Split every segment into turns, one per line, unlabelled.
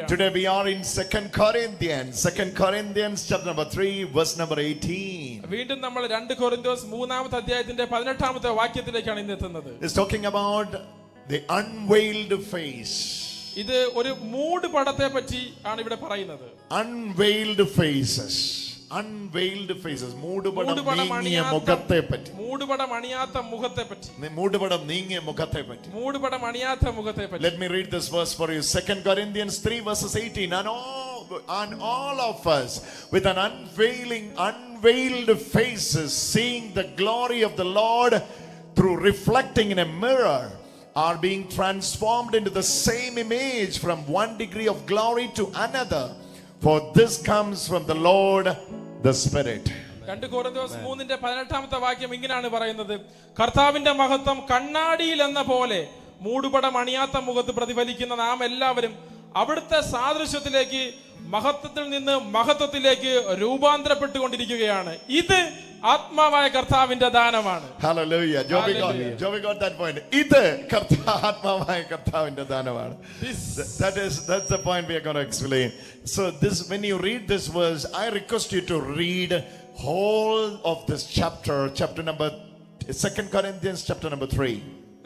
Today we are in 2 Corinthians chapter number 3 verse number 18.
വീണ്ടും നമ്മൾ 2 കൊരിന്ത്യസ് 3-ാമത്തെ അധ്യായത്തിന്റെ 18-ാമത്തെ വാക്യത്തിലേക്കാണ് ഇന്ന് എത്തുന്നത്.
It's talking about the unveiled face.
ഇത് ഒരു മൂട് പടത്തെ പറ്റി ആണ് ഇവിടെ പറയുന്നത്.
Unveiled faces. Unveiled faces. മൂടുപടം നീങ്ങിയ മുഖത്തെ പറ്റി.
മൂടുപടം അണിയാത്ത മുഖത്തെ പറ്റി.
മൂടുപടം നീങ്ങിയ മുഖത്തെ പറ്റി.
മൂടുപടം അണിയാത്ത മുഖത്തെ പറ്റി.
Let me read this verse for you. 2 Corinthians 3 verses 18. And all of us with an unveiled faces, seeing the glory of the Lord through reflecting in a mirror, are being transformed into the same image from one degree of glory to another. For this comes from the Lord, the Spirit.
2 കൊരിന്ത്യസ് 3-ന്റെ 18-ാമത്തെ വാക്യം ഇങ്ങനെയാണ് പറയുന്നത്. കർത്താവിന്റെ മഹത്വം കണ്ണാടിയിൽ എന്ന പോലെ മൂടുപടം അണിയാത്ത മുഖത്ത് പ്രതിഫലിക്കുന്ന നാം എല്ലാവരും അവിടുത്തെ സാദൃശ്യത്തിലേക്ക് മഹത്വത്തിൽ നിന്ന് മഹത്വത്തിലേക്ക് രൂപാന്തരപ്പെട്ടുകൊണ്ടിരിക്കുകയാണ്. ഇത് ആത്മാവായ കർത്താവിന്റെ ദാനമാണ്.
Hallelujah. Joey got that point. ഇത് ആത്മാവായ കർത്താവിന്റെ ദാനമാണ്. That's the point we are going to explain. So when you read this verse, I request you to read whole of this chapter number 2 Corinthians chapter number 3.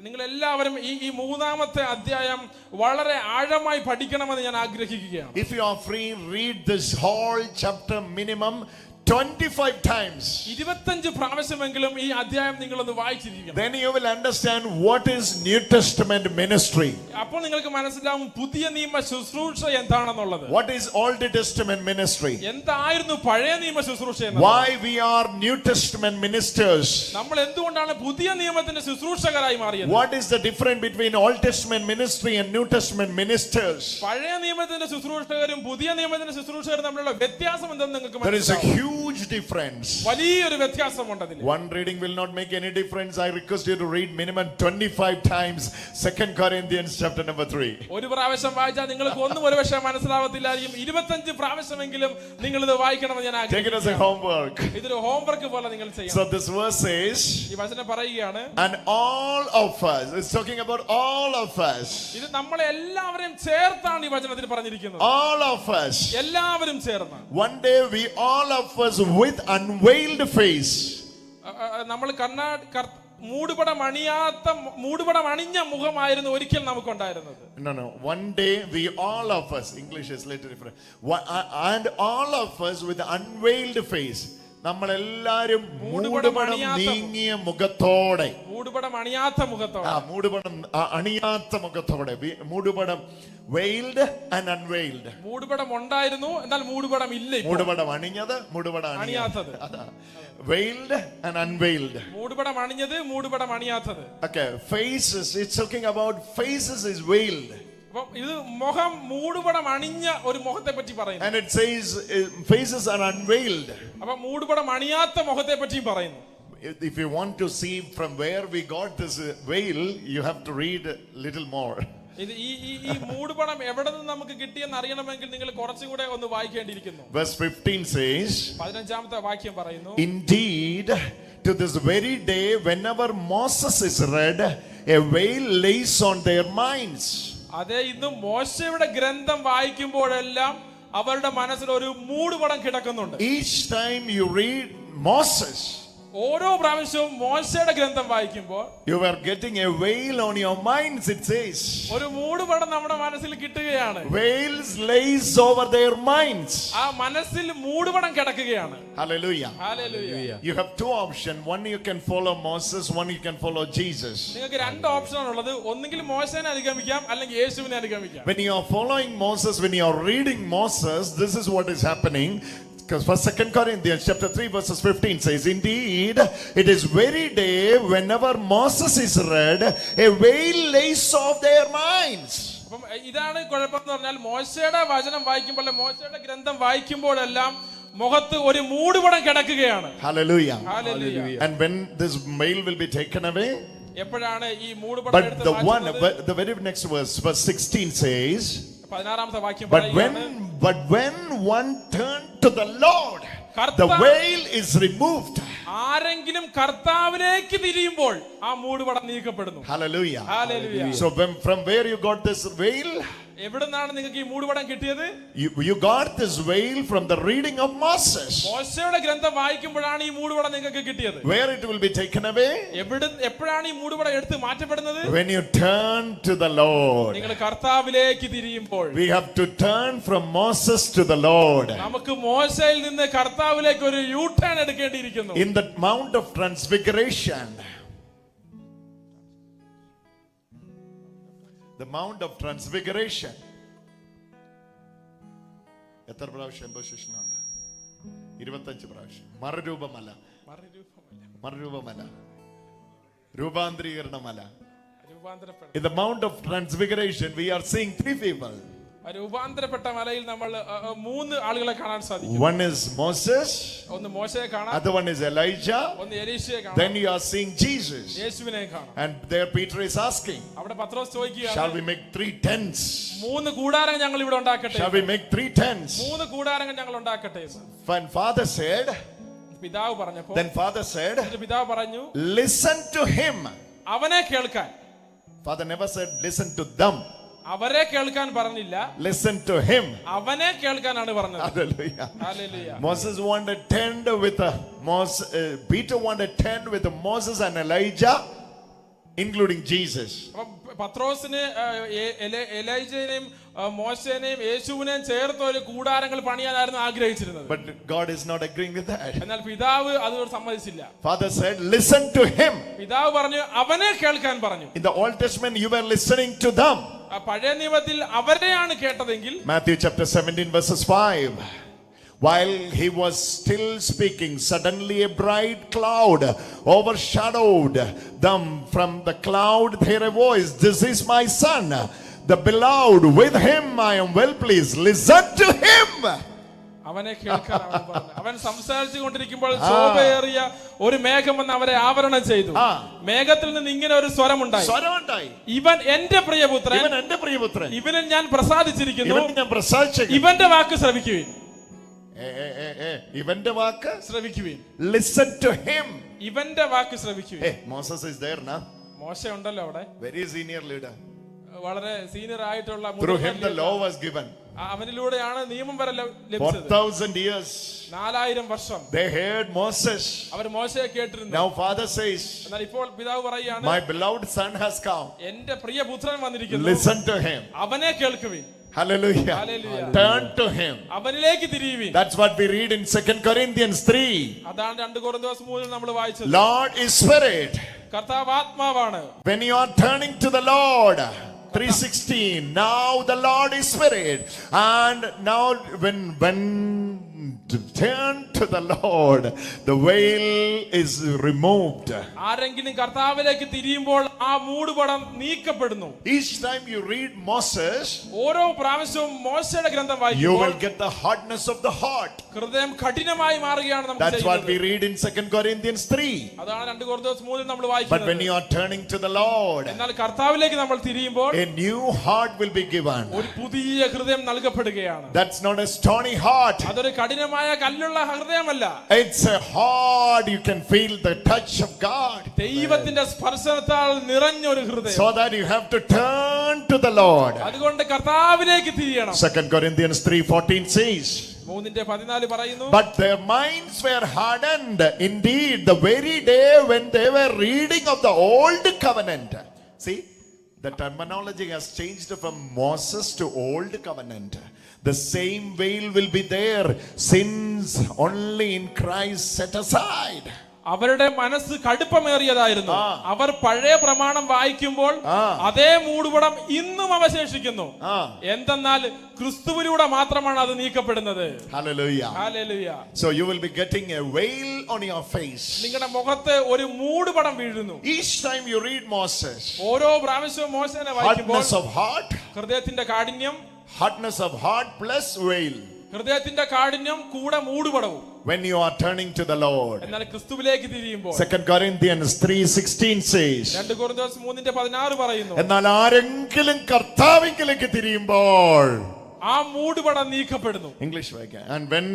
നിങ്ങൾ എല്ലാവരും ഈ 3-ാമത്തെ അധ്യായം വളരെ ആഴമായി പഠിക്കണമെന്ന് ഞാൻ ആഗ്രഹിക്കുകയാണ്.
If you are free, read this whole chapter minimum 25 times.
25 പ്രാവശ്യമെങ്കിലും ഈ അധ്യായം നിങ്ങൾ ഒന്ന് വായിച്ചിരിക്കണം.
Then you will understand what is New Testament ministry.
അപ്പോൾ നിങ്ങൾക്ക് മനസ്സിലാവും പുതിയ നിയമ ശുശ്രൂഷ എന്താണെന്നുള്ളത്.
What is Old Testament ministry?
എന്തായിരുന്നു പഴയ നിയമ ശുശ്രൂഷ എന്നത്?
Why we are New Testament ministers?
നമ്മൾ എന്തുകൊണ്ടാണ് പുതിയ നിയമത്തിന്റെ ശുശ്രൂഷകരായി മാറിയത്?
What is the difference between Old Testament ministry and New Testament ministers?
പഴയ നിയമത്തിന്റെ ശുശ്രൂഷകരും പുതിയ നിയമത്തിന്റെ ശുശ്രൂഷകരും തമ്മിലുള്ള വ്യത്യാസം എന്തെന്ന് നിങ്ങൾക്ക് മനസ്സിലാവും.
There is a huge difference.
വലിയൊരു വ്യത്യാസമുണ്ട് അതിൽ.
One reading will not make any difference. I request you to read minimum 25 times 2 Corinthians chapter number 3.
ഒരു പ്രാവശ്യം വായിച്ചാൽ നിങ്ങൾക്ക് ഒന്നും ഒരുപക്ഷേ മനസ്സിലാവത്തില്ലായിരിക്കും. 25 പ്രാവശ്യമെങ്കിലും നിങ്ങൾ ഇത് വായിക്കണമെന്ന് ഞാൻ ആഗ്രഹിക്കുന്നു.
Take it as a homework.
ഇതൊരു ഹോംവർക്ക് പോലെ നിങ്ങൾ ചെയ്യണം.
So this verse says,
ഈ വചനം പറയുകയാണ്,
and all of us. It's talking about all of us.
ഇത് നമ്മളെ എല്ലാവരെയും ചേർത്താണ് ഈ വചനത്തിൽ പറഞ്ഞിരിക്കുന്നത്.
All of us.
എല്ലാവരും ചേർന്ന്.
One day we all of us with unveiled face.
നമ്മൾ മൂടുപടം അണിഞ്ഞ മുഖമായിരുന്നു ഒരിക്കൽ നമുക്കുണ്ടായിരുന്നത്.
No. One day we all of us, English is little different. And all of us with unveiled face. നമ്മളെല്ലാരും മൂടുപടം നീങ്ങിയ മുഖത്തോടെ.
മൂടുപടം അണിയാത്ത മുഖത്തോടെ.
മൂടുപടം അണിയാത്ത മുഖത്തോടെ. മൂടുപടം veiled and unveiled.
മൂടുപടം ഉണ്ടായിരുന്നു എന്നാൽ മൂടുപടം ഇല്ല.
മൂടുപടം അണിഞ്ഞത് മൂടുപടം അണിയാത്തത്. veiled and unveiled.
മൂടുപടം അണിഞ്ഞത് മൂടുപടം അണിയാത്തത്.
Okay, faces, it's talking about faces is veiled.
ഇത് മുഖം മൂടുപടം അണിഞ്ഞ ഒരു മുഖത്തെ പറ്റി പറയുന്നു.
And it says faces are unveiled.
അപ്പോൾ മൂടുപടം അണിയാത്ത മുഖത്തെ പറ്റി പറയുന്നു.
If you want to see from where we got this veil, you have to read a little more.
ഇത് ഈ മൂടുപടം എവിടെ നിന്ന് നമുക്ക് കിട്ടിയെന്ന് അറിയണമെങ്കിൽ നിങ്ങൾ കുറച്ചുകൂടെ ഒന്ന് വായിക്കേണ്ടിയിരിക്കുന്നു.
Verse 15 says,
15-ാമത്തെ വാക്യം പറയുന്നു,
indeed to this very day whenever Moses is read, a veil lays on their minds.
അതെ, ഇന്ന് മോശയുടെ ഗ്രന്ഥം വായിക്കുമ്പോഴെല്ലാം അവരുടെ മനസ്സിൽ ഒരു മൂടുപടം കിടക്കുന്നുണ്ട്.
Each time you read Moses,
ഓരോ പ്രാവശ്യവും മോശയുടെ ഗ്രന്ഥം വായിക്കുമ്പോൾ
you are getting a veil on your minds, it says.
ഒരു മൂടുപടം നമ്മുടെ മനസ്സിൽ കിട്ടുകയാണ്.
Veils lays over their minds.
ആ മനസ്സിൽ മൂടുപടം കിടക്കുകയാണ്.
Hallelujah.
Hallelujah.
You have two options. One you can follow Moses, one you can follow Jesus.
നിങ്ങൾക്ക് രണ്ട് ഓപ്ഷനാണ് ഉള്ളത്. ഒന്നുകിൽ മോശനെ അനുഗമിക്കാം അല്ലെങ്കിൽ യേശുവിനെ അനുഗമിക്കാം.
When you are following Moses, when you are reading Moses, this is what is happening. Because for 2 Corinthians chapter 3 verses 15 says, indeed it is very day whenever Moses is read, a veil lays off their minds.
അപ്പം ഇതാണ് കുഴപ്പം എന്ന് പറഞ്ഞാൽ മോശയുടെ വചനം വായിക്കുമ്പോൾ മോശയുടെ ഗ്രന്ഥം വായിക്കുമ്പോഴെല്ലാം മുഖത്ത് ഒരു മൂടുപടം കിടക്കുകയാണ്.
Hallelujah.
Hallelujah.
And when this veil will be taken away,
എപ്പോഴാണ് ഈ മൂടുപടം എടുത്ത് മാറ്റുന്നത്?
the very next verse 16 says,
16-ാമത്തെ വാക്യം
but
പറയുന്നു,
when one turned to the Lord, the veil is removed.
ആരെങ്കിലും കർത്താവിലേക്ക് തിരിയുമ്പോൾ ആ മൂടുപടം നീക്കപ്പെടുന്നു.
Hallelujah.
Hallelujah.
So from where you got this veil?
എവിടുന്നാണ് നിങ്ങൾക്ക് ഈ മൂടുപടം കിട്ടിയത്?
You got this veil from the reading of Moses.
മോശയുടെ ഗ്രന്ഥം വായിക്കുമ്പോഴാണ് ഈ മൂടുപടം നിങ്ങൾക്ക് കിട്ടിയത്.
Where it will be taken away?
എപ്പോഴാണ് ഈ മൂടുപടം എടുത്ത് മാറ്റപ്പെടുന്നത്?
When you turn to the Lord.
നിങ്ങൾ കർത്താവിലേക്ക് തിരിയുമ്പോൾ.
We have to turn from Moses to the Lord.
നമുക്ക് മോശയിൽ നിന്ന് കർത്താവിലേക്ക് ഒരു യൂ ടേൺ എടുക്കേണ്ടിയിരിക്കുന്നു.
In the Mount of Transfiguration, the Mount of Transfiguration, എത്ര പ്രാവശ്യം പൊസിഷനുണ്ട്? 25 പ്രാവശ്യം. മറുരൂപമല, രൂപാന്തരീകരണമല. In the Mount of Transfiguration, we are seeing three people.
രൂപാന്തരപ്പെട്ട മലയിൽ നമ്മൾ 3 ആളുകളെ കാണാൻ സാധിക്കും.
One is Moses,
ഒന്ന് മോശയെ കാണാം.
other one is Elijah,
ഒന്ന് എലീശയെ കാണാം.
then you are seeing Jesus.
യേശുവിനെ കാണാം.
And there Peter is asking,
അവിടെ പത്രോസ് ചോദിക്കുകയാണ്,
shall we make 3 tents?
3 കൂടാരങ്ങൾ ഞങ്ങൾ ഇവിടെ ഉണ്ടാക്കട്ടെ?
Shall we make 3 tents?
3 കൂടാരങ്ങൾ ഞങ്ങൾ ഉണ്ടാക്കട്ടെ?
When father said,
പിതാവ് പറഞ്ഞപ്പോൾ,
then father said,
പിതാവ് പറഞ്ഞു,
listen to him.
അവനെ കേൾക്കാൻ.
Father never said listen to them.
അവരെ കേൾക്കാൻ പറഞ്ഞില്ല,
listen to him.
അവനെ കേൾക്കാനാണ് പറഞ്ഞത്.
Hallelujah.
Hallelujah.
Moses wanted tent with Peter wanted tent with Moses and Elijah, including Jesus.
പത്രോസിന് എലൈജയെയും മോശേനെയും യേശുവിനെയും ചേർത്ത് ഒരു കൂടാരങ്ങൾ പണിയാനായിരുന്നു ആഗ്രഹിച്ചിരുന്നത്.
But God is not agreeing with that.
എന്നാൽ പിതാവ് അത് സമ്മതിച്ചില്ല.
Father said listen to him.
പിതാവ് പറഞ്ഞു അവനെ കേൾക്കാൻ പറഞ്ഞു.
In the Old Testament you were listening to them.
പഴയ നിയമത്തിൽ അവരെയാണ് കേട്ടതെങ്കിൽ,
Matthew chapter 17 verses 5, while he was still speaking, suddenly a bright cloud overshadowed them. From the cloud heard a voice, this is my son, the beloved, with him I am well pleased, listen to him.
അവനെ കേൾക്കാനാണ് പറഞ്ഞത്. അവൻ സംസാരിച്ചു കൊണ്ടിരിക്കുമ്പോൾ ശോഭയേറിയ ഒരു മേഘം വന്ന് അവരെ ആവരണം ചെയ്തു. മേഘത്തിൽ നിന്ന് ഇങ്ങനെ ഒരു സ്വരമുണ്ടായി, ഇവൻ എന്റെ പ്രിയപുത്രൻ, ഇവനിൽ ഞാൻ പ്രസാദിച്ചിരിക്കുന്നു, ഇവന്റെ വാക്ക് ശ്രവിക്കുവിൻ.
ഇവന്റെ വാക്ക്
ശ്രവിക്കുവിൻ.
Listen to him.
ഇവന്റെ വാക്ക് ശ്രവിക്കുവിൻ.
Moses is there now.
മോശ ഉണ്ടല്ലോ അവിടെ,
very senior leader.
വളരെ സീനിയർ ആയിട്ടുള്ള.
Through him the law was given.
അവനിലൂടെയാണ് നിയമം വരെ ലഭിച്ചത്.
4000 years.
4000 വർഷം
they heard Moses.
അവർ മോശയെ കേട്ടിരുന്നു.
Now father says,
എന്നാൽ ഇപ്പോൾ പിതാവ് പറയുകയാണ്,
my beloved son has come.
എന്റെ പ്രിയപുത്രൻ വന്നിരിക്കുന്നു,
listen to him.
അവനെ കേൾക്കുവിൻ.
Hallelujah.
Hallelujah.
Turn to him.
അവനിലേക്ക് തിരിയുവിൻ.
That's what we read in 2 Corinthians 3.
അതാണ് 2 കൊരിന്ത്യർ 3 നമ്മൾ വായിച്ചത്.
Lord is spirit.
കർത്താവ് ആത്മാവാണ്.
When you are turning to the Lord, 3:16, now the Lord is spirit, and now when turn to the Lord, the veil is removed.
ആരെങ്കിലും കർത്താവിലേക്ക് തിരിയുമ്പോൾ ആ മൂടുപടം നീക്കപ്പെടുന്നു.
Each time you read Moses,
ഓരോ പ്രാവശ്യവും മോശയുടെ ഗ്രന്ഥം
you
വായിക്കുമ്പോൾ
will get the hardness of the heart.
ഹൃദയം കഠിനമായി മാറുകയാണ് നമുക്ക്
That's what we
ചെയ്യുന്നത്.
read in 2 Corinthians 3.
അതാണ് 2 കൊരിന്ത്യർ 3 നമ്മൾ
But
വായിക്കുന്നത്.
when you are turning to the Lord,
എന്നാൽ കർത്താവിലേക്ക് നമ്മൾ തിരിയുമ്പോൾ
a new heart will be given.
ഒരു പുതിയ ഹൃദയം നൽകപ്പെടുകയാണ്.
That's not a stony heart.
അതൊരു കഠിനമായ കല്ലുള്ള ഹൃദയമല്ല.
It's a heart you can feel the touch of God.
ദൈവത്തിന്റെ സ്പർശനത്താൽ നിറഞ്ഞ ഒരു ഹൃദയം.
So that you have to turn to the Lord.
അതുകൊണ്ട് കർത്താവിലേക്ക് തിരിയണം.
2 Corinthians 3:14 says,
3:14 പറയുന്നു,
but their minds were hardened indeed the very day when they were reading of the old covenant. See, the terminology has changed from Moses to old covenant. The same veil will be there, sins only in Christ set aside.
അവരുടെ മനസ്സ് കടുപ്പമേറിയതായിരുന്നു. അവർ പഴയ പ്രമാണം വായിക്കുമ്പോൾ അതേ മൂടുപടം ഇന്നും അവശേഷിക്കുന്നു. എന്തെന്നാൽ ക്രിസ്തുവിലൂടെ മാത്രമാണ് അത് നീക്കപ്പെടുന്നത്.
Hallelujah.
Hallelujah.
So you will be getting a veil on your face.
നിങ്ങളുടെ മുഖത്ത് ഒരു മൂടുപടം വീഴുന്നു.
Each time you read Moses,
ഓരോ പ്രാവശ്യവും മോശനെ വായിക്കുമ്പോൾ
hardness of heart,
ഹൃദയത്തിന്റെ കാഠിന്യം,
hardness of heart plus veil.
ഹൃദയത്തിന്റെ കാഠിന്യം കൂടെ മൂടുപടവും.
When you are turning to the Lord.
എന്നാൽ ക്രിസ്തുവിലേക്ക് തിരിയുമ്പോൾ
2 Corinthians 3:16 says,
2 കൊരിന്ത്യർ 3:16 പറയുന്നു,
എന്നാൽ ആരെങ്കിലും കർത്താവിലേക്ക് തിരിയുമ്പോൾ
ആ മൂടുപടം നീക്കപ്പെടുന്നു.
English വായിക്കാം. And when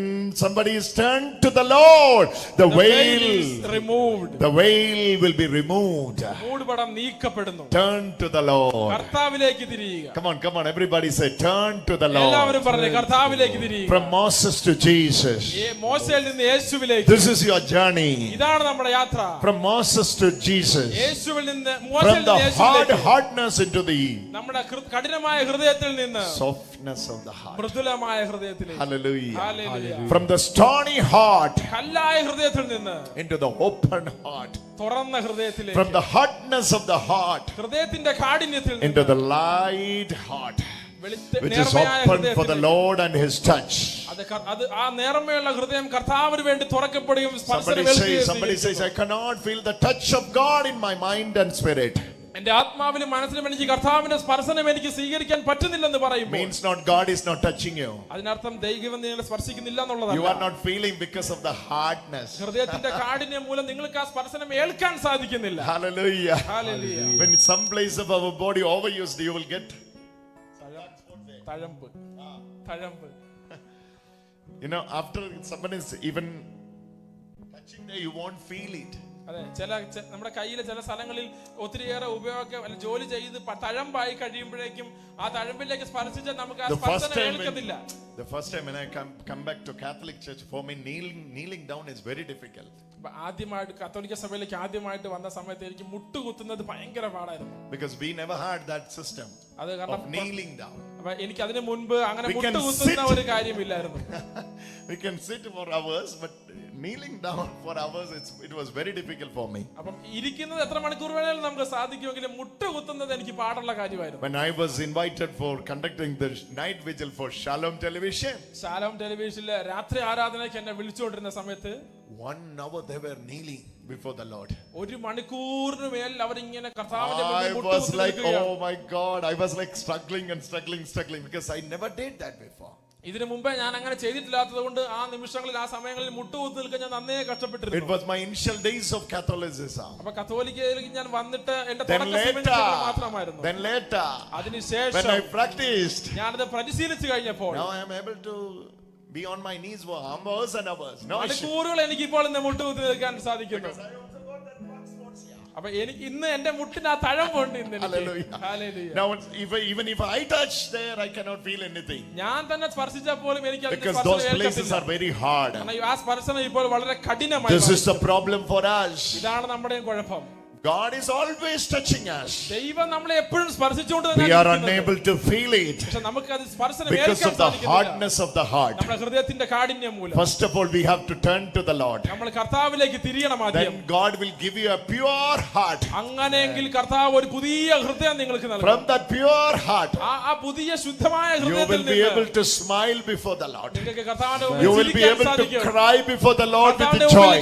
somebody is turned to the Lord, the veil
is removed.
The veil will be removed.
മൂടുപടം നീക്കപ്പെടുന്നു.
Turn to the Lord.
കർത്താവിലേക്ക് തിരിയുക.
Come on, everybody say turn to the Lord.
എല്ലാവരും പറഞ്ഞു കർത്താവിലേക്ക് തിരിയുക.
From Moses to Jesus.
മോശയിൽ നിന്ന് യേശുവിലേക്ക്.
This is your journey.
ഇതാണ് നമ്മുടെ യാത്ര.
From Moses to Jesus.
യേശുവിൽ നിന്ന്
From
മോശയിൽ
the
നിന്ന് യേശുവിലേക്ക്.
hardness into the
നമ്മുടെ കഠിനമായ ഹൃദയത്തിൽ നിന്ന്
softness of the heart.
മൃദുലമായ ഹൃദയത്തിലേക്ക്.
Hallelujah.
Hallelujah.
From the stony heart
കല്ലായ ഹൃദയത്തിൽ നിന്ന്
into the open heart.
തുറന്ന ഹൃദയത്തിലേക്ക്.
From the hardness of the heart
ഹൃദയത്തിന്റെ കാഠിന്യത്തിൽ നിന്ന്
into the light heart, which is open for the Lord and His touch.
അത് ആ നേർമയുള്ള ഹൃദയം കർത്താവിന് വേണ്ടി തുറക്കപ്പെടുകയും സ്പർശനം
Somebody says, I cannot feel the touch of God in my mind and spirit.
എന്റെ ആത്മാവിലും മനസ്സിലും എനിക്ക് കർത്താവിന്റെ സ്പർശനം എനിക്ക് സ്വീകരിക്കാൻ പറ്റുന്നില്ലെന്ന് പറയും.
Means not God is not touching you.
അതിനർത്ഥം ദൈവം നിങ്ങളെ സ്പർശിക്കുന്നില്ല എന്നുള്ളതാണ്.
You are not feeling because of the hardness.
ഹൃദയത്തിന്റെ കാഠിന്യം മൂലം നിങ്ങൾക്ക് ആ സ്പർശനം ഏൽക്കാൻ സാധിക്കുന്നില്ല.
Hallelujah.
Hallelujah.
When some place of our body overused, you will get
തഴമ്പ്.
You know, after someone is even touching there, you won't feel it.
അതെ, നമ്മുടെ കയ്യിലെ ചില സ്ഥലങ്ങളിൽ ഒത്തിരിയേറെ ഉപയോഗം ജോലി ചെയ്ത് തഴമ്പായി കഴിയുമ്പോഴേക്കും ആ തഴമ്പിലേക്ക് സ്പർശിച്ചാൽ നമുക്ക് ആ സ്പർശനം ഏൽക്കത്തില്ല.
The first time when I come back to Catholic Church, for me kneeling down is very difficult.
ആദ്യമായിട്ട് കത്തോലിക്ക സഭയിലേക്ക് ആദ്യമായിട്ട് വന്ന സമയത്ത് എനിക്ക് മുട്ടുകുത്തുന്നത് ഭയങ്കര പാടായിരുന്നു.
Because we never had that system of kneeling down.
എനിക്ക് അതിനു മുൻപ് അങ്ങനെ മുട്ടുകുത്തുന്ന ഒരു കാര്യമില്ലായിരുന്നു.
We can sit for hours, but kneeling down for hours, it was very difficult for me.
അപ്പം ഇരിക്കുന്നത് എത്ര മണിക്കൂർ വേണേലും നമുക്ക് സാധിക്കുമെങ്കിലും മുട്ടുകുത്തുന്നത് എനിക്ക് പാടുള്ള കാര്യമായിരുന്നു.
When I was invited for conducting the night vigil for Shalom Television,
Shalom Televisionലെ രാത്രി ആരാധനയ്ക്ക് എന്നെ വിളിച്ചുകൊണ്ടിരുന്ന സമയത്ത്
1 hour they were kneeling before the Lord.
ഒരു മണിക്കൂറിന് മേൽ അവരിങ്ങനെ കർത്താവിന്റെ മുമ്പിൽ
I was like, oh my God, I was like struggling because I never did that before.
ഇതിനു മുമ്പേ ഞാൻ അങ്ങനെ ചെയ്തിട്ടില്ലാത്തത് കൊണ്ട് ആ നിമിഷങ്ങളിൽ ആ സമയങ്ങളിൽ മുട്ടുകുത്തി നിൽക്കാൻ ഞാൻ നന്നേ കഷ്ടപ്പെട്ടിരുന്നു.
It was my initial days of Catholicism.
അപ്പോൾ കത്തോലിക്കയിലേക്ക് ഞാൻ വന്നിട്ട് എന്റെ തുടക്ക സമയങ്ങളിൽ മാത്രമായിരുന്നു.
Then later,
അതിനുശേഷം
when I practiced,
ഞാനത് പരിശീലിച്ചു കഴിഞ്ഞപ്പോൾ
now I am able to be on my knees for hours and hours. No issue.
മണിക്കൂറുകൾ എനിക്ക് ഇപ്പോൾ ഇന്ന് മുട്ടുകുത്തി നിൽക്കാൻ സാധിക്കുന്നു. അപ്പൊ എനിക്ക് ഇന്ന് എന്റെ മുട്ടിന് ആ തഴമ്പുണ്ട് ഇന്ന്.
Now even if I touch there, I cannot feel anything.
ഞാൻ തന്നെ സ്പർശിച്ചാൽ പോലും എനിക്ക്
because those places are very hard.
ആ സ്പർശനം ഇപ്പോൾ വളരെ കഠിനമായി.
This is the problem for us.
ഇതാണ് നമ്മുടെ കുഴപ്പം.
God is always touching us.
ദൈവം നമ്മളെ എപ്പോഴും സ്പർശിച്ചുകൊണ്ട്
we are unable to feel it
പക്ഷേ നമുക്ക് അത് സ്പർശനം
because of the hardness of the heart.
നമ്മുടെ ഹൃദയത്തിന്റെ കാഠിന്യം മൂലം.
First of all, we have to turn to the Lord.
നമ്മൾ കർത്താവിലേക്ക് തിരിയണം ആദ്യം.
Then God will give you a pure heart.
അങ്ങനെയെങ്കിൽ കർത്താവ് ഒരു പുതിയ ഹൃദയം നിങ്ങൾക്ക് നൽകും.
From that pure heart,
ആ പുതിയ ശുദ്ധമായ ഹൃദയത്തിൽ
നിന്ന് you will be able to smile before the Lord.
നിങ്ങൾക്ക് കർത്താവിന്റെ മുമ്പിൽ
you will be able to cry before the Lord with joy.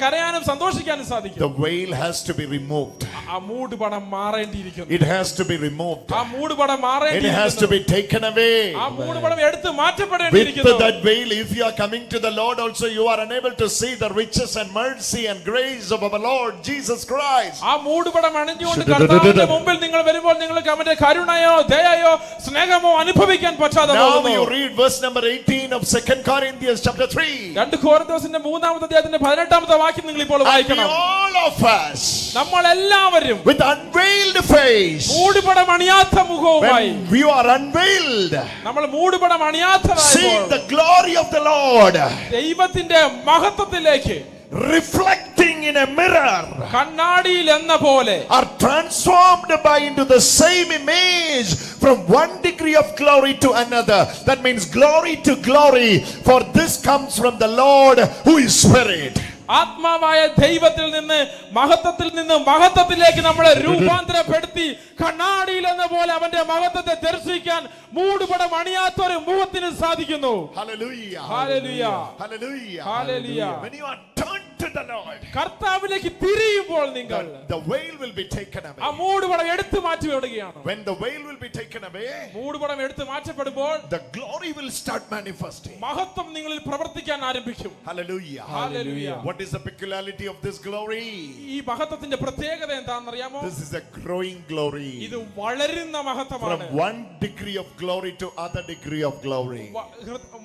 കരയാനും സന്തോഷിക്കാനും സാധിക്കും.
The veil has to be removed.
ആ മൂടുപടം മാറേണ്ടിയിരിക്കുന്നു.
It has to be removed.
ആ മൂടുപടം മാറേണ്ടിയിരിക്കുന്നു.
It has to be taken away.
ആ മൂടുപടം എടുത്തു മാറ്റപ്പെടേണ്ടിയിരിക്കുന്നു.
With that veil, if you are coming to the Lord also, you are unable to see the riches and mercy and grace of our Lord Jesus Christ.
ആ മൂടുപടം അണിഞ്ഞുകൊണ്ട് കർത്താവിന്റെ മുമ്പിൽ നിങ്ങൾ വരുമ്പോൾ നിങ്ങൾക്ക് അവന്റെ കരുണയോ ദയയോ സ്നേഹമോ അനുഭവിക്കാൻ പറ്റാതെ പോകുന്നു.
Now you read verse number 18 of 2 Corinthians chapter 3.
2 കൊരിന്ത്യരുടെ 3-ാമത്തെ അധ്യായത്തിന്റെ 18-ാമത്തെ വാക്യം നിങ്ങൾ ഇപ്പോൾ വായിക്കണം.
All of us,
നമ്മൾ എല്ലാവരും
with unveiled face,
മൂടുപടം അണിയാത്ത മുഖവുമായി,
when we are unveiled,
നമ്മൾ മൂടുപടം അണിയാത്തതായി
seeing the glory of the Lord,
ദൈവത്തിന്റെ മഹത്വത്തിലേക്ക്
reflecting in a mirror,
കണ്ണാടിയിൽ എന്ന പോലെ,
are transformed by into the same image from one degree of glory to another. That means glory to glory, for this comes from the Lord who is Spirit.
ആത്മാവായ ദൈവത്തിൽ നിന്ന് മഹത്വത്തിലേക്ക് നമ്മളെ രൂപാന്തരപ്പെടുത്തി കണ്ണാടിയിൽ എന്ന പോലെ അവന്റെ മഹത്വത്തെ ദർശിക്കാൻ മൂടുപടം അണിയാത്ത ഒരു മുഖത്തിന് സാധിക്കുന്നു.
Hallelujah.
Hallelujah.
Hallelujah.
Hallelujah.
When you are turned to the Lord,
കർത്താവിലേക്ക് തിരിയുമ്പോൾ നിങ്ങൾ
the veil will be taken
ആ
away.
മൂടുപടം എടുത്തു മാറ്റി വിടുകയാണ്.
When the veil will be taken away,
മൂടുപടം എടുത്തു മാറ്റപ്പെടുമ്പോൾ
the glory will start manifesting.
മഹത്വം നിങ്ങളിൽ പ്രവർത്തിക്കാൻ ആരംഭിക്കും.
Hallelujah.
Hallelujah.
What is the peculiarity of this glory?
ഈ മഹത്വത്തിന്റെ പ്രത്യേകത എന്താണെന്ന് അറിയാമോ?
This is a growing glory.
ഇത് വളരുന്ന മഹത്വമാണ്.
From one degree of glory to other degree of glory.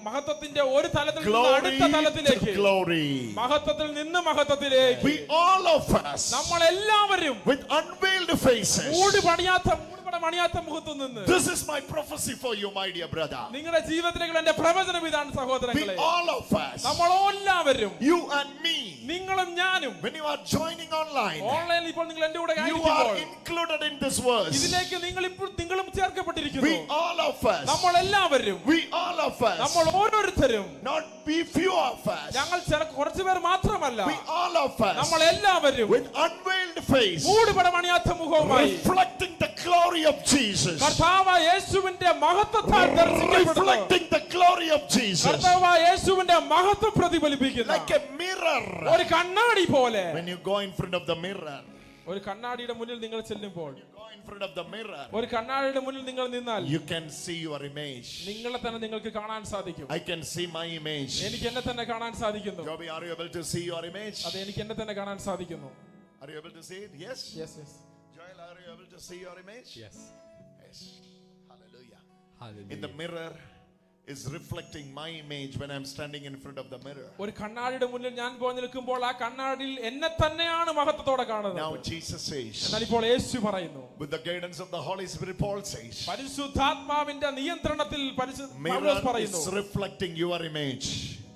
മഹത്വത്തിന്റെ ഒരു തലത്തിൽ നിന്ന്
Glory
അടുത്ത തലത്തിലേക്ക്.
to glory.
മഹത്വത്തിൽ നിന്ന് മഹത്വത്തിലേക്ക്.
We all of us,
നമ്മളെല്ലാവരും
with unveiled faces.
മൂടുപടമണിയാത്ത മുഖത്തു നിന്ന്.
This is my prophecy for you, my dear brother.
നിങ്ങളുടെ ജീവിതത്തിലേക്ക് എന്റെ പ്രവചനം ഇതാണ് സഹോദരങ്ങളെ.
We all of us,
നമ്മളെല്ലാവരും,
you and me,
നിങ്ങളും ഞാനും,
when you are joining online,
ഓൺലൈനിൽ ഇപ്പോൾ നിങ്ങൾ എന്റെ കൂടെ
you are included in this verse.
ഇതിലേക്ക് നിങ്ങളും ചേർക്കപ്പെട്ടിരിക്കുന്നു.
We all of us,
നമ്മളെല്ലാവരും,
we all of us,
നമ്മൾ ഓരോരുത്തരും,
not be few of us,
ഞങ്ങൾ കുറച്ചു പേർ മാത്രമല്ല,
we all of us,
നമ്മളെല്ലാവരും
with unveiled face,
മൂടുപടമണിയാത്ത മുഖവുമായി,
reflecting the glory of Jesus,
കർത്താവായ യേശുവിന്റെ മഹത്വത്താൽ ദർശിക്കപ്പെടുന്നു.
reflecting the glory of Jesus,
കർത്താവായ യേശുവിന്റെ മഹത്വം പ്രതിഫലിപ്പിക്കുന്നു.
like a mirror.
ഒരു കണ്ണാടി പോലെ.
When you go in front of the mirror,
ഒരു കണ്ണാടിയുടെ മുന്നിൽ നിങ്ങൾ ചെല്ലുമ്പോൾ,
go in front of the mirror,
ഒരു കണ്ണാടിയുടെ മുന്നിൽ നിങ്ങൾ നിന്നാൽ
you can see your image.
നിങ്ങളെ തന്നെ നിങ്ങൾക്ക് കാണാൻ സാധിക്കും.
I can see my image.
എനിക്ക് എന്നെ തന്നെ കാണാൻ സാധിക്കുന്നു.
Joby, are you able to see your image?
അത് എനിക്ക് എന്നെ തന്നെ കാണാൻ സാധിക്കുന്നു.
Are you able to see it? Yes.
Yes, yes.
Joel, are you able to see your image?
Yes.
Yes. Hallelujah.
Hallelujah.
In the mirror is reflecting my image when I'm standing in front of the mirror.
ഒരു കണ്ണാടിയുടെ മുന്നിൽ ഞാൻ പോയി നിൽക്കുമ്പോൾ ആ കണ്ണാടിയിൽ എന്നെ തന്നെയാണ് മഹത്വത്തോടെ കാണുന്നത്.
Now Jesus says,
എന്നാൽ ഇപ്പോൾ യേശു പറയുന്നു,
with the guidance of the Holy Spirit, Paul says,
പരിശുദ്ധാത്മാവിന്റെ നിയന്ത്രണത്തിൽ
mirror is
പറയുന്നു,
reflecting your image.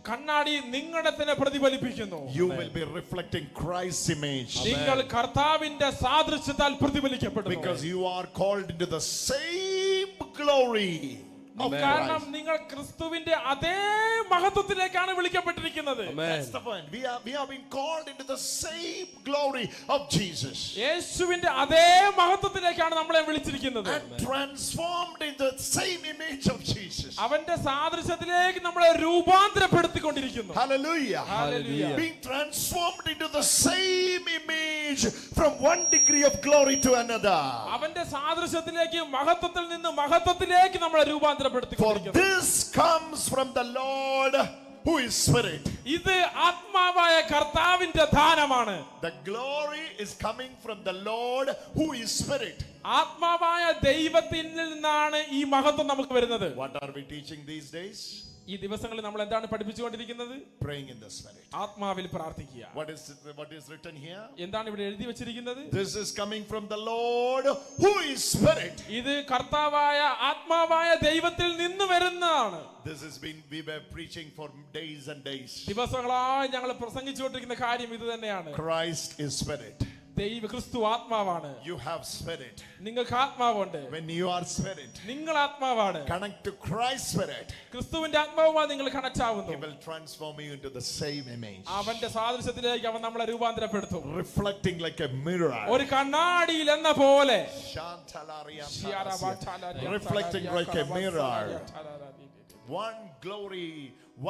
കണ്ണാടി നിങ്ങളുടെ തന്നെ പ്രതിഫലിപ്പിക്കുന്നു.
You will be reflecting Christ's image.
നിങ്ങൾ കർത്താവിന്റെ സാദൃശ്യത്താൽ പ്രതിഫലിക്കപ്പെടുന്നു.
Because you are called into the same glory.
കാരണം നിങ്ങൾ ക്രിസ്തുവിന്റെ അതേ മഹത്വത്തിലേക്കാണ് വിളിക്കപ്പെട്ടിരിക്കുന്നത്.
That's the point. We have been called into the same glory of Jesus.
യേശുവിന്റെ അതേ മഹത്വത്തിലേക്കാണ് നമ്മളെ വിളിച്ചിരിക്കുന്നത്.
And transformed in the same image of Jesus.
അവന്റെ സാദൃശ്യത്തിലേക്ക് നമ്മളെ രൂപാന്തരപ്പെടുത്തിക്കൊണ്ടിരിക്കുന്നു.
Hallelujah.
Hallelujah.
Being transformed into the same image from one degree of glory to another.
അവന്റെ സാദൃശ്യത്തിലേക്ക് മഹത്വത്തിൽ നിന്ന് മഹത്വത്തിലേക്ക് നമ്മളെ രൂപാന്തരപ്പെടുത്തിക്കൊണ്ടിരിക്കുന്നു.
For this comes from the Lord who is Spirit.
ഇത് ആത്മാവായ കർത്താവിന്റെ ദാനമാണ്.
The glory is coming from the Lord who is Spirit.
ആത്മാവായ ദൈവത്തിൽ നിന്നാണ് ഈ മഹത്വം നമുക്ക് വരുന്നത്.
What are we teaching these days?
ഈ ദിവസങ്ങളിൽ നമ്മൾ എന്താണ് പഠിപ്പിച്ചുകൊണ്ടിരിക്കുന്നത്?
Praying in the Spirit.
ആത്മാവിൽ പ്രാർത്ഥിക്കുക.
What is written here?
എന്താണ് ഇവിടെ എഴുതി വെച്ചിരിക്കുന്നത്?
This is coming from the Lord who is Spirit.
ഇത് കർത്താവായ ആത്മാവായ ദൈവത്തിൽ നിന്ന് വരുന്നതാണ്.
This has been, we were preaching for days and days.
ദിവസങ്ങളായി ഞങ്ങൾ പ്രസംഗിച്ചുകൊണ്ടിരിക്കുന്ന കാര്യം ഇത് തന്നെയാണ്.
Christ is Spirit.
ക്രിസ്തു ആത്മാവാണ്.
You have Spirit.
നിങ്ങൾക്ക് ആത്മാവുണ്ട്.
When you are Spirit,
നിങ്ങൾ ആത്മാവാണ്.
connect to Christ's Spirit.
ക്രിസ്തുവിന്റെ ആത്മാവുമായി നിങ്ങൾ കണക്ട് ആവുന്നു.
He will transform you into the same image.
അവന്റെ സാദൃശ്യത്തിലേക്ക് അവൻ നമ്മളെ രൂപാന്തരപ്പെടുത്തും.
Reflecting like a mirror.
ഒരു കണ്ണാടിയിൽ എന്ന പോലെ.
Reflecting like a mirror. One glory,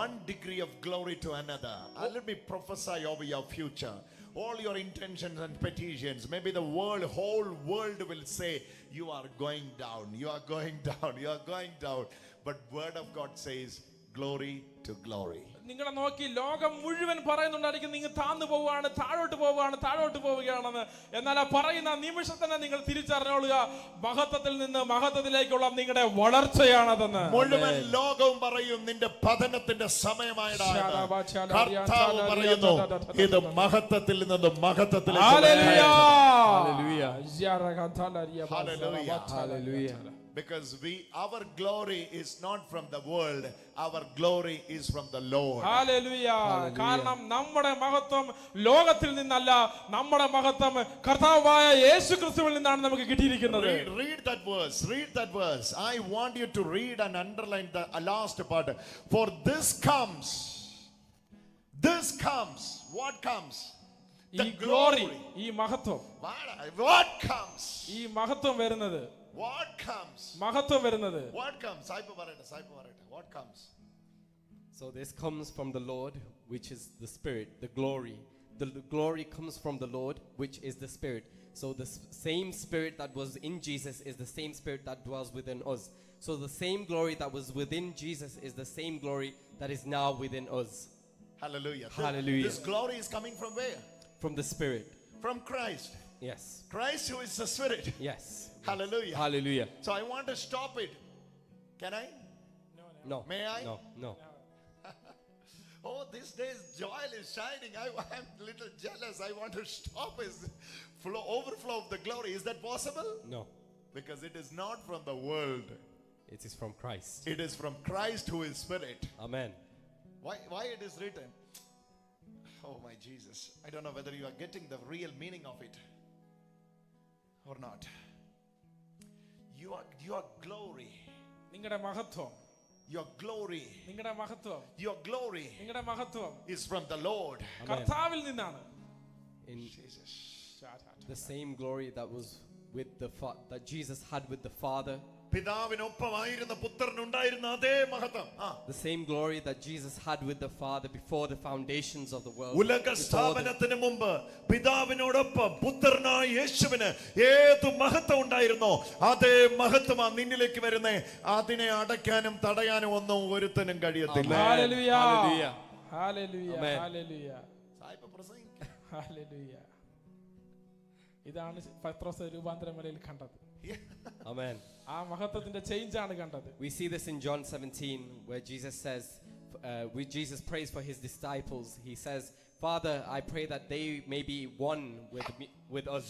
one degree of glory to another. Let me prophesy over your future. All your intentions and petitions, maybe the whole world will say, you are going down, you are going down, you are going down. But word of God says, glory to glory.
നിങ്ങളെ നോക്കി ലോകം മുഴുവൻ പറയുന്നുണ്ടായിരിക്കും, നിങ്ങൾ താഴ്ന്നു പോവുകയാണ്, താഴോട്ട് പോവുകയാണെന്ന്. എന്നാൽ ആ പറയുന്ന നിമിഷം തന്നെ നിങ്ങൾ തിരിച്ചറിഞ്ഞോളുക, മഹത്വത്തിൽ നിന്ന് മഹത്വത്തിലേക്കുള്ള നിങ്ങളുടെ വളർച്ചയാണതെന്ന്.
മുഴുവൻ ലോകവും പറയും നിന്റെ പതനത്തിന്റെ സമയമായിട്ടാണ്. കർത്താവ് പറയുന്നു ഇത് മഹത്വത്തിൽ നിന്ന് മഹത്വത്തിലേക്ക്. Because our glory is not from the world, our glory is from the Lord.
Hallelujah. കാരണം നമ്മുടെ മഹത്വം ലോകത്തിൽ നിന്നല്ല, നമ്മുടെ മഹത്വം കർത്താവായ യേശുക്രിസ്തുവിൽ നിന്നാണ് നമുക്ക് കിട്ടിയിരിക്കുന്നത്.
Read that verse. I want you to read and underline the last part. For this comes. What comes?
The glory. ഈ മഹത്വം.
What comes?
ഈ മഹത്വം വരുന്നത്.
What comes?
മഹത്വം വരുന്നത്.
What comes? What comes?
So this comes from the Lord, which is the Spirit, the glory. the glory comes from the Lord, which is the Spirit. So the same Spirit that was in Jesus is the same Spirit that dwells within us. So the same glory that was within Jesus is the same glory that is now within us.
Hallelujah.
Hallelujah.
This glory is coming from where?
From the Spirit.
From Christ.
Yes.
Christ who is the Spirit.
Yes.
Hallelujah.
Hallelujah.
So I want to stop it. Can I?
No.
May I?
No. No.
Oh, these days Joel is shining. I'm a little jealous. I want to stop his overflow of the glory. Is that possible?
No.
Because it is not from the world.
It is from Christ.
It is from Christ who is Spirit.
Amen.
Why it is written? Oh my Jesus. I don't know whether you are getting the real meaning of it or not. Your glory.
നിങ്ങളുടെ മഹത്വം,
Your glory.
നിങ്ങളുടെ മഹത്വം,
Your glory
നിങ്ങളുടെ മഹത്വം
is from the Lord.
കർത്താവിൽ നിന്നാണ്.
In
Jesus.
the same glory that was with that Jesus had with the Father.
പിതാവിനൊപ്പമായിരുന്ന പുത്രനുണ്ടായിരുന്ന അതേ മഹത്വം.
The same glory that Jesus had with the Father before the foundations of the world.
ഉലക സ്ഥാപനത്തിന് മുമ്പ് പിതാവിനോടൊപ്പം പുത്രനായ യേശുവിന് ഏത് മഹത്വം ഉണ്ടായിരുന്നോ അതേ മഹത്വമാ നിന്നിലേക്ക് വരുന്നേ. അതിനെ അടയ്ക്കാനും തടയാനും ഒന്നും ഒരുത്തനും കഴിയത്തില്ല.
Hallelujah.
Hallelujah.
Hallelujah.
Amen.
Hallelujah.
സായിപ്പ് പ്രസംഗിക്ക.
ഹല്ലേലൂയ. ഇതാണ് പത്രോസ് രൂപാന്തരമലയിൽ കണ്ടത്.
Amen.
ആ മഹത്വത്തിന്റെ ചേഞ്ച് ആണ് കണ്ടത്.
We see this in John 17 where Jesus says, Jesus prays for his disciples. He says, Father, I pray that they may be one with us.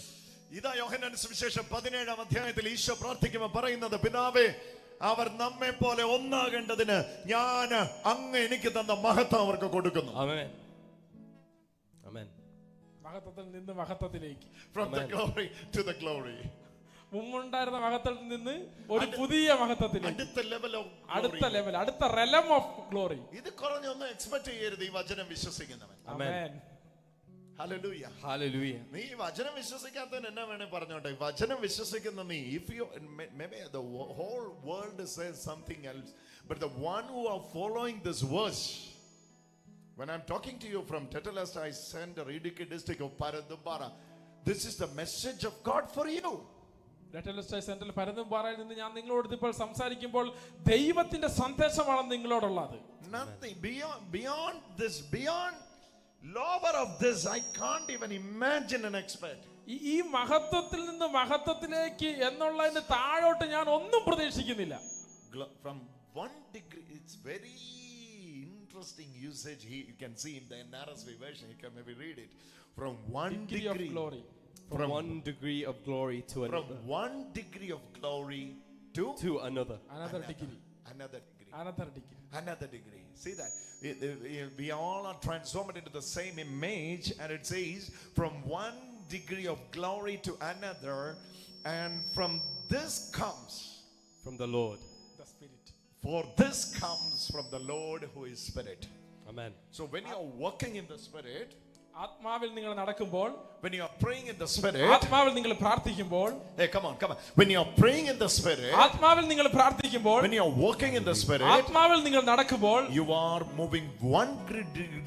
ഇതാ യോഹന്നാന്റെ സുവിശേഷം 17-ാം അധ്യായത്തിൽ ഈശോ പ്രാർത്ഥിക്കുമ്പോൾ പറയുന്നത്, പിതാവേ, അവർ നമ്മെ പോലെ ഒന്നാകേണ്ടതിന് ഞാൻ അങ്ങ് എനിക്ക് തന്ന മഹത്വം അവർക്ക് കൊടുക്കുന്നു.
Amen. Amen.
മഹത്വത്തിൽ നിന്ന് മഹത്വത്തിലേക്ക്.
From the glory to the glory.
മുമ്പുണ്ടായിരുന്ന മഹത്വത്തിൽ നിന്ന് ഒരു പുതിയ മഹത്വത്തിലേക്ക്.
അടുത്ത ലെവൽ ഓഫ്
അടുത്ത ലെവൽ, അടുത്ത റെലം ഓഫ് ഗ്ലോറി.
ഇത് കുറഞ്ഞൊന്നും എക്സ്പെക്ട് ചെയ്യരുത് ഈ വചനം വിശ്വസിക്കുന്നവൻ.
ആമേൻ.
ഹല്ലേലൂയ.
Hallelujah.
നീ വചനം വിശ്വസിക്കാത്തവൻ എന്നാ വേണേ പറഞ്ഞോട്ടെ. വചനം വിശ്വസിക്കുന്ന നീ, if you maybe the whole world says something else, but the one who are following this verse, when I'm talking to you from Tetelasta, I send a Idukki district of Paradumbara. This is the message of God for you.
സെന്ററിൽ പരന്നുംപാറയിൽ നിന്ന് ഞാൻ നിങ്ങളോട് ഇപ്പോൾ സംസാരിക്കുമ്പോൾ ദൈവത്തിന്റെ സന്ദേശമാണ് നിങ്ങളോടുള്ളത്.
Nothing beyond this, beyond lower of this, I can't even imagine and expect.
ഈ മഹത്വത്തിൽ നിന്ന് മഹത്വത്തിലേക്ക് എന്നുള്ളതിന്റെ താഴോട്ട് ഞാൻ ഒന്നും പ്രതീക്ഷിക്കുന്നില്ല.
From 1 degree, it's very interesting usage. You can see in the NRSV version, you can maybe read it. From 1 degree
of glory.
From 1 degree of glory to another.
From 1 degree of glory to
another.
Another degree.
Another degree.
Another degree.
Another degree. See that? We all are transformed into the same image, and it says from 1 degree of glory to another, and from this comes
from the Lord.
The Spirit.
For this comes from the Lord who is Spirit.
Amen.
So when you are walking in the Spirit,
ആത്മാവിൽ നിങ്ങൾ നടക്കുമ്പോൾ,
when you are praying in the Spirit,
ആത്മാവിൽ നിങ്ങൾ പ്രാർത്ഥിക്കുമ്പോൾ,
hey, come on. When you are praying in the Spirit,
ആത്മാവിൽ നിങ്ങൾ പ്രാർത്ഥിക്കുമ്പോൾ,
when you are walking in the Spirit,
ആത്മാവിൽ നിങ്ങൾ നടക്കുമ്പോൾ,
you are moving 1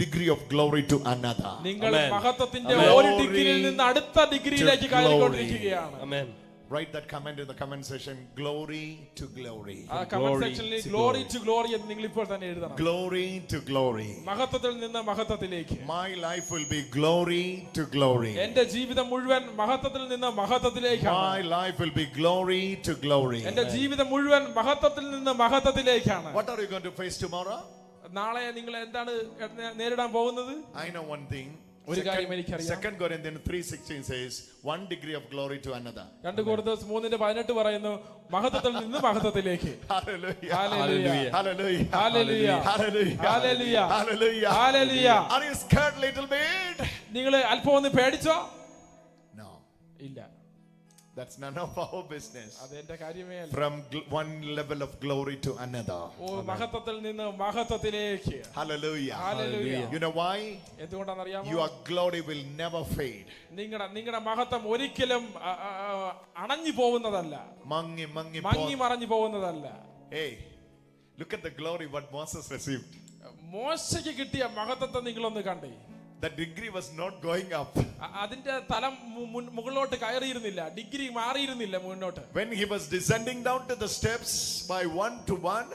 degree of glory to another.
നിങ്ങൾ
Amen.
മഹത്വത്തിന്റെ
Amen.
ഒരു ഡിഗ്രിയിൽ നിന്ന് അടുത്ത ഡിഗ്രിയിലേക്ക് കയറിക്കൊണ്ടിരിക്കുകയാണ്.
Amen.
Write that comment in the comment section. Glory to glory.
ആ കമന്റ് സെക്ഷനിൽ ഗ്ലോറി ടു ഗ്ലോറി എന്ന് നിങ്ങൾ ഇപ്പോൾ തന്നെ എഴുതണം.
Glory to glory.
മഹത്വത്തിൽ നിന്ന് മഹത്വത്തിലേക്ക്.
My life will be glory to glory.
എന്റെ ജീവിതം മുഴുവൻ മഹത്വത്തിൽ നിന്ന് മഹത്വത്തിലേക്കാണ്.
My life will be glory to glory.
എന്റെ ജീവിതം മുഴുവൻ മഹത്വത്തിൽ നിന്ന് മഹത്വത്തിലേക്കാണ്.
What are you going to face tomorrow?
നാളെ നിങ്ങൾ എന്താണ് നേരിടാൻ പോകുന്നത്?
I know one thing.
ഒരു കാര്യം എനിക്കറിയാം.
2 Corinthians 3:16 says 1 degree of glory to another.
2 Corinthians 3:18 പറയുന്നു മഹത്വത്തിൽ നിന്ന് മഹത്വത്തിലേക്ക്.
Hallelujah.
Hallelujah.
Hallelujah.
Hallelujah.
Hallelujah.
Hallelujah.
Hallelujah.
Hallelujah.
Are you scared little bit?
നിങ്ങൾ അല്പം ഒന്ന് പേടിച്ചോ?
No.
ഇല്ല.
That's none of our business.
അത് എന്റെ കാര്യമേ അല്ല.
From one level of glory to another.
മഹത്വത്തിൽ നിന്ന് മഹത്വത്തിലേക്ക്.
Hallelujah.
Hallelujah.
You know why?
എന്തുകൊണ്ടാണെന്ന് അറിയാമോ?
Your glory will never fade.
നിങ്ങളുടെ മഹത്വം ഒരിക്കലും അണഞ്ഞു പോകുന്നതല്ല,
മങ്ങി
മറഞ്ഞു പോകുന്നതല്ല.
Hey, look at the glory what Moses received.
മോശയ്ക്ക് കിട്ടിയ മഹത്വത്തെ നിങ്ങളൊന്ന് കണ്ടേ.
the degree was not going up.
അതിന്റെ തലം മുകളിലോട്ട് കയറിയിരുന്നില്ല, ഡിഗ്രി മാറിയിരുന്നില്ല മുന്നോട്ട്.
When he was descending down to the steps by one to one,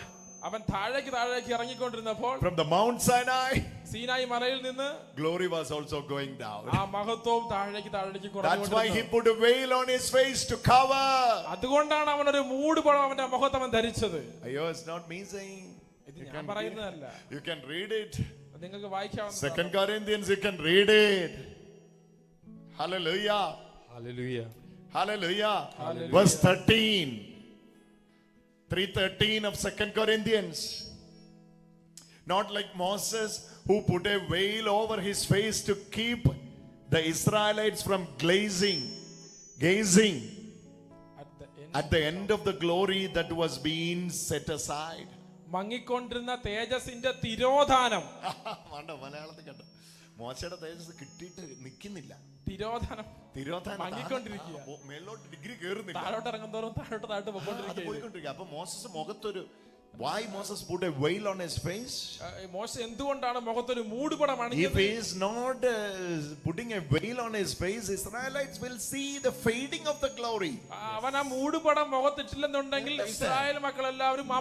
അവൻ താഴേക്ക് ഇറങ്ങിക്കൊണ്ടിരുന്നപ്പോൾ
from the Mount Sinai,
സീനായി മലയിൽ നിന്ന്
glory was also going down.
ആ മഹത്വവും താഴേക്ക്
That's why he
കുറഞ്ഞുകൊണ്ടിരുന്നു.
put a veil on his face to cover.
അതുകൊണ്ടാണ് അവൻ ഒരു മൂടുപടം അവന്റെ മുഖത്ത് അവൻ ധരിച്ചത്.
Ayo, it's not me saying.
ഇത് ഞാൻ പറയുന്നതല്ല,
You can read it.
നിങ്ങൾക്ക് വായിക്കാവുന്ന.
2 Corinthians, you can read it. Hallelujah.
Hallelujah.
Hallelujah.
Hallelujah.
Verse 13. 3:13 of 2 Corinthians. Not like Moses, who put a veil over his face to keep the Israelites from gazing at the end of the glory that was being set aside.
മങ്ങിക്കൊണ്ടിരുന്ന തേജസിന്റെ തിരോധാനം.
മലയാളത്തിൽ കേട്ടോ, മോശയുടെ തേജസ് കിട്ടിയിട്ട് നിൽക്കുന്നില്ല.
തിരോധാനം മങ്ങിക്കൊണ്ടിരിക്കുക.
മേലോട്ട് degree കേറുന്നില്ല,
താഴോട്ട് ഇറങ്ങുന്നതോറും താഴോട്ട്
പോയിക്കൊണ്ടിരിക്കുക. അപ്പൊ മോസസ് മുഖത്തൊരു, why Moses put a veil on his face?
മോശ എന്തുകൊണ്ടാണ് മുഖത്തൊരു മൂടുപടം
If
അണിഞ്ഞത്?
he is not putting a veil on his face, Israelites will see the fading of the glory.
അവൻ ആ മൂടുപടം മുഖത്തിട്ടില്ലെന്നുണ്ടെങ്കിൽ ഇസ്രായേൽ മക്കൾ എല്ലാവരും ആ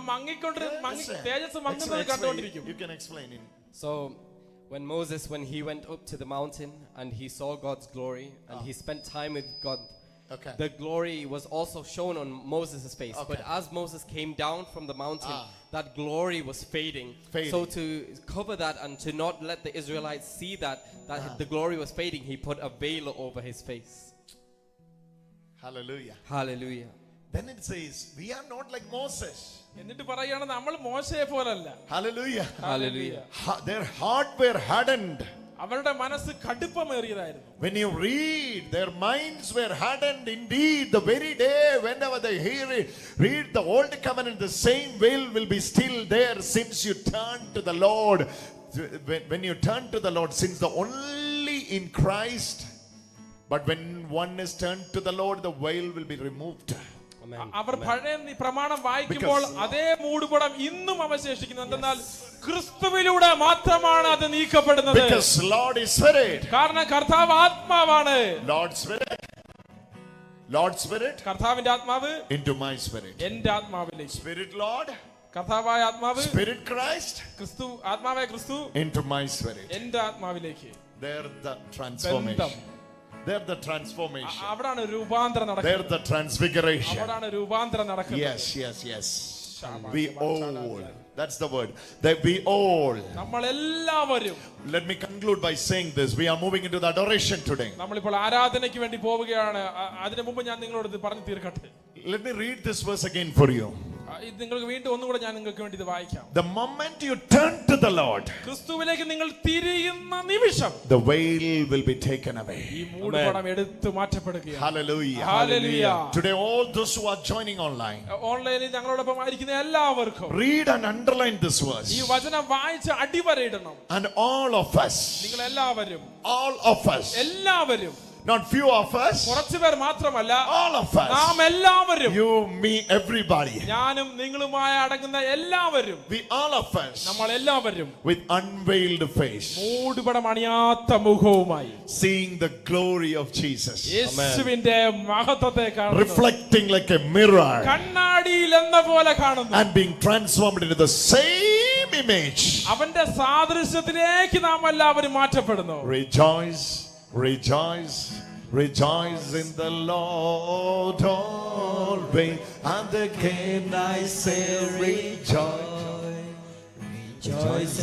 തേജസ് മങ്ങുന്നത് കണ്ടുകൊണ്ടിരിക്കും.
You can explain it.
So when Moses, when he went up to the mountain and he saw God's glory and he spent time with God,
Okay.
the glory was also shown on Moses' face.
Okay.
But as Moses came down from the mountain, that glory was fading.
Fading.
So to cover that and to not let the Israelites see that the glory was fading, he put a veil over his face.
Hallelujah.
Hallelujah.
Then it says, we are not like Moses.
എന്നിട്ട് പറയുകയാണ് നമ്മൾ മോശയെ പോലല്ല.
Hallelujah.
Hallelujah.
Their heart were hardened.
അവരുടെ മനസ്സ് കടുപ്പമേറിയതായിരുന്നു.
When you read, their minds were hardened indeed. The very day whenever they read the old covenant, the same veil will be still there since you turn to the Lord. When you turn to the Lord, since the only in Christ, but when one is turned to the Lord, the veil will be removed.
അവർ പഴയ പ്രമാണം വായിക്കുമ്പോൾ അതേ മൂടുപടം ഇന്നും അവശേഷിക്കുന്നു. എന്തെന്നാൽ ക്രിസ്തുവിലൂടെ മാത്രമാണ് അത് നീക്കപ്പെടുന്നത്.
Because Lord is Spirit.
കാരണം കർത്താവ് ആത്മാവാണ്.
Lord Spirit
കർത്താവിന്റെ ആത്മാവ്
into my spirit.
എന്റെ ആത്മാവിലേക്ക്.
Spirit Lord,
കർത്താവായ ആത്മാവ്,
Spirit Christ
ക്രിസ്തു ആത്മാവായ ക്രിസ്തു
into my spirit.
എന്റെ ആത്മാവിലേക്ക്.
There the transformation. There the transformation.
അവിടാണ് രൂപാന്തരം നടക്കുന്നത്.
There the transfiguration.
അവിടാണ് രൂപാന്തരം നടക്കുന്നത്.
Yes. We all. That's the word. That we all.
നമ്മളെല്ലാവരും.
Let me conclude by saying this. We are moving into the adoration today.
നമ്മളിപ്പോൾ ആരാധനയ്ക്ക് വേണ്ടി പോവുകയാണ്. അതിനു മുമ്പ് ഞാൻ നിങ്ങളോട് ഇത് പറഞ്ഞു തീർക്കട്ടെ.
Let me read this verse again for you.
ഇത് നിങ്ങൾക്ക് വീണ്ടും ഒന്നുകൂടെ ഞാൻ നിങ്ങൾക്ക് വേണ്ടി ഇത് വായിക്കാം.
The moment you turn to the Lord,
ക്രിസ്തുവിലേക്ക് നിങ്ങൾ തിരിയുന്ന നിമിഷം
the veil will be taken away.
ഈ മൂടുപടം എടുത്തു മാറ്റപ്പെടുകയാണ്.
Hallelujah.
Hallelujah.
Today all those who are joining online,
ഓൺലൈനിൽ ഞങ്ങളോടൊപ്പം ആയിരിക്കുന്ന എല്ലാവർക്കും
read and underline this verse.
ഈ വചനം വായിച്ച് അടിവരയിടണം.
And all of us,
നിങ്ങൾ എല്ലാവരും, എല്ലാവരും,
not few of us,
കുറച്ചു പേർ മാത്രമല്ല,
all of us,
നാം എല്ലാവരും,
you, me, everybody,
ഞാനും നിങ്ങളുമായി അടങ്ങുന്ന എല്ലാവരും,
we all of us,
നമ്മൾ എല്ലാവരും
with unveiled face,
മൂടുപടം അണിയാത്ത മുഖവുമായി,
seeing the glory of Jesus,
യേശുവിന്റെ മഹത്വത്തെ കാണുന്നു,
reflecting like a mirror,
കണ്ണാടിയിൽ എന്ന പോലെ കാണുന്നു,
and being transformed into the same image.
അവന്റെ സാദൃശ്യത്തിലേക്ക് നാം എല്ലാവരും മാറ്റപ്പെടുന്നു.
Rejoice in the Lord always, and again I say rejoice.